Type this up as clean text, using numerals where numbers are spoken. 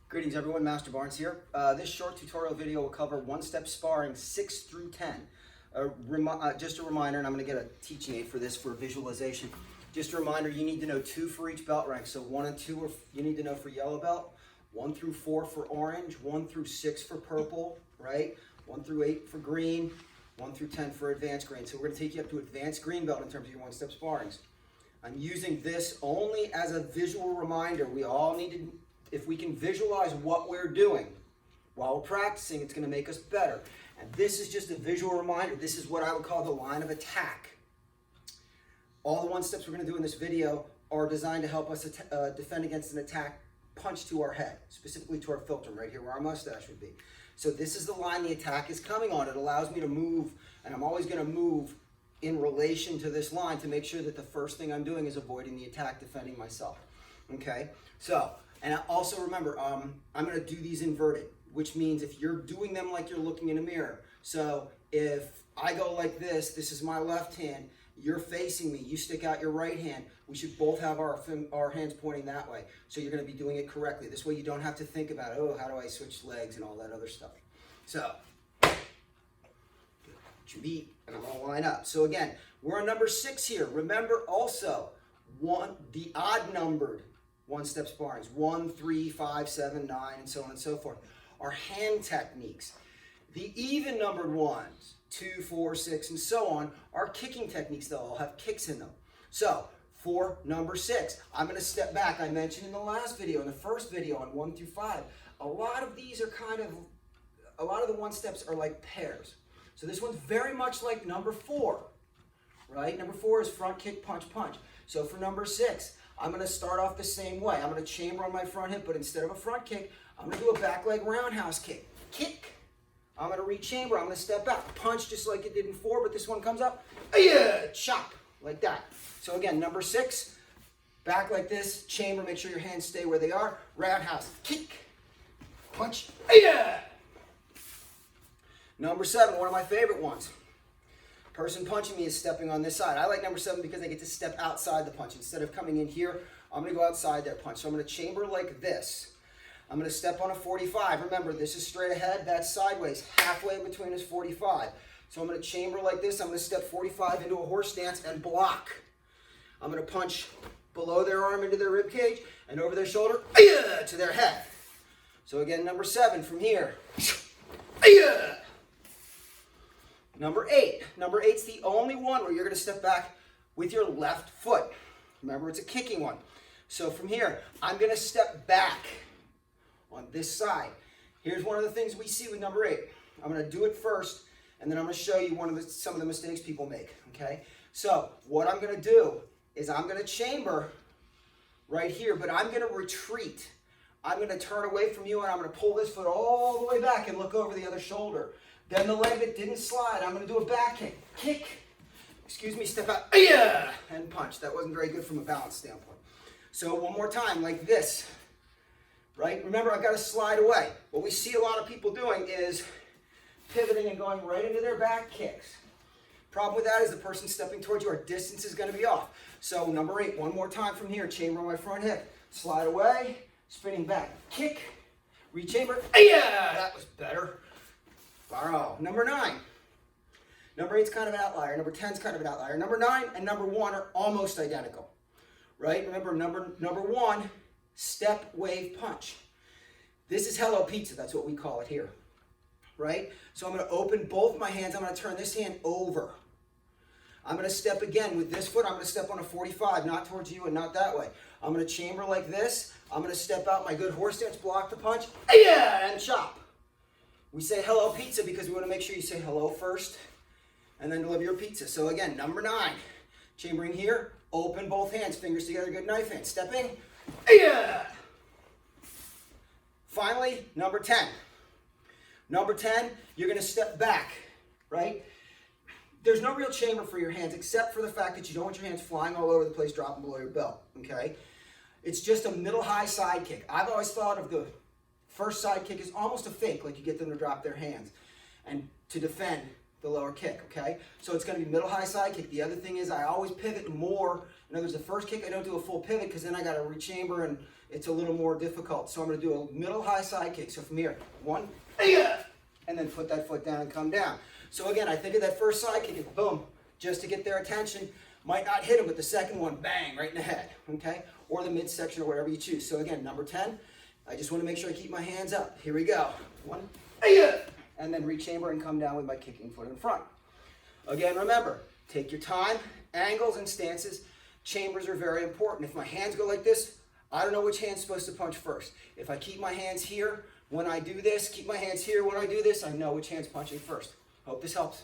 Greetings everyone, Master Barnes here. This short tutorial video will cover one-step sparring 6 through 10. Just a reminder, and I'm going to get a teaching aid for this for visualization. Just a reminder, you need to know 2 for each belt rank. So 1 and 2 you need to know for yellow belt, 1 through 4 for orange, 1 through 6 for purple, right? 1 through 8 for green, 1 through 10 for advanced green. So we're going to take you up to advanced green belt in terms of your one-step sparrings. I'm using this only as a visual reminder. We all need to, if we can visualize what we're doing while we're practicing, it's going to make us better. And this is just a visual reminder. This is what I would call the line of attack. All the one steps we're going to do in this video are designed to help us defend against an attack punch to our head, specifically to our philtrum, right here where our mustache would be. So this is the line the attack is coming on. It allows me to move, and I'm always going to move in relation to this line to make sure that the first thing I'm doing is avoiding the attack, defending myself. Okay? So, and also remember, I'm going to do these inverted, which means if you're doing them like you're looking in a mirror. So if I go like this is my left hand, you're facing me, you stick out your right hand, we should both have our hands pointing that way. So you're going to be doing it correctly. This way you don't have to think about, oh, how do I switch legs and all that other stuff. So, your beat, and I'm going to line up. So again, we're on number 6 here. Remember also, the odd numbered one-step sparrings, 1, 3, 5, 7, 9, and so on and so forth, are hand techniques. The even numbered ones, 2, 4, 6, and so on, are kicking techniques. They'll all have kicks in them. So for number 6, I'm going to step back. I mentioned in the last video, in the first video on 1 through 5, a lot of these are a lot of the one-steps are like pairs. So this one's very much like number 4, right? Number 4 is front kick, punch, punch. So for number 6, I'm going to start off the same way. I'm going to chamber on my front hip, but instead of a front kick, I'm going to do a back leg roundhouse kick. Kick. I'm going to re-chamber. I'm going to step out. Punch just like it did in 4, but this one comes up. Chop. Like that. So again, number 6, back like this, chamber, make sure your hands stay where they are. Roundhouse. Kick. Punch. Number 7, one of my favorite ones. Person punching me is stepping on this side. I like number 7 because I get to step outside the punch. Instead of coming in here, I'm going to go outside that punch. So I'm going to chamber like this. I'm going to step on a 45. Remember, this is straight ahead. That's sideways. Halfway between is 45. So I'm going to chamber like this. I'm going to step 45 into a horse stance and block. I'm going to punch below their arm into their rib cage and over their shoulder to their head. So again, number 7 from here. Number 8. Number 8's the only one where you're going to step back with your left foot. Remember, it's a kicking one. So from here, I'm going to step back on this side. Here's one of the things we see with number 8. I'm going to do it first, and then I'm going to show you some of the mistakes people make. Okay? So what I'm going to do is I'm going to chamber right here, but I'm going to retreat. I'm going to turn away from you, and I'm going to pull this foot all the way back and look over the other shoulder. Then the leg that didn't slide, I'm going to do a back kick. Kick. Excuse me, step out. And punch. That wasn't very good from a balance standpoint. So one more time, like this. Right? Remember, I've got to slide away. What we see a lot of people doing is pivoting and going right into their back kicks. Problem with that is the person stepping towards you, our distance is going to be off. So number 8, one more time from here. Chamber on my front hip. Slide away. Spinning back. Kick. Rechamber. That was better. Borrow. Number 9. Number 8's kind of an outlier. Number 10's kind of an outlier. Number 9 and number 1 are almost identical. Right? Remember, number 1, step, wave, punch. This is Hello Pizza. That's what we call it here. Right? So I'm going to open both my hands. I'm going to turn this hand over. I'm going to step again with this foot. I'm going to step on a 45, not towards you and not that way. I'm going to chamber like this. I'm going to step out my good horse stance, block the punch, and chop. We say hello pizza because we want to make sure you say hello first and then deliver your pizza. So again, number 9, chambering here, open both hands, fingers together, good knife hand, stepping. Finally, number 10. Number 10, you're going to step back, right? There's no real chamber for your hands except for the fact that you don't want your hands flying all over the place, dropping below your belt, okay? It's just a middle high side kick. I've always thought of the first side kick is almost a fake, like you get them to drop their hands and to defend the lower kick, okay? So it's gonna be middle high side kick. The other thing is I always pivot more. In other words, the first kick I don't do a full pivot because then I gotta rechamber and it's a little more difficult. So I'm gonna do a middle high side kick. So from here, one, and then put that foot down and come down. So again, I think of that first side kick and boom, just to get their attention. Might not hit them, but the second one, bang, right in the head, okay? Or the midsection or whatever you choose. So again, number 10, I just wanna make sure I keep my hands up. Here we go. One, and then rechamber and come down with my kicking foot in front. Again, remember, take your time, angles and stances. Chambers are very important. If my hands go like this, I don't know which hand's supposed to punch first. If I keep my hands here when I do this, keep my hands here when I do this, I know which hand's punching first. Hope this helps.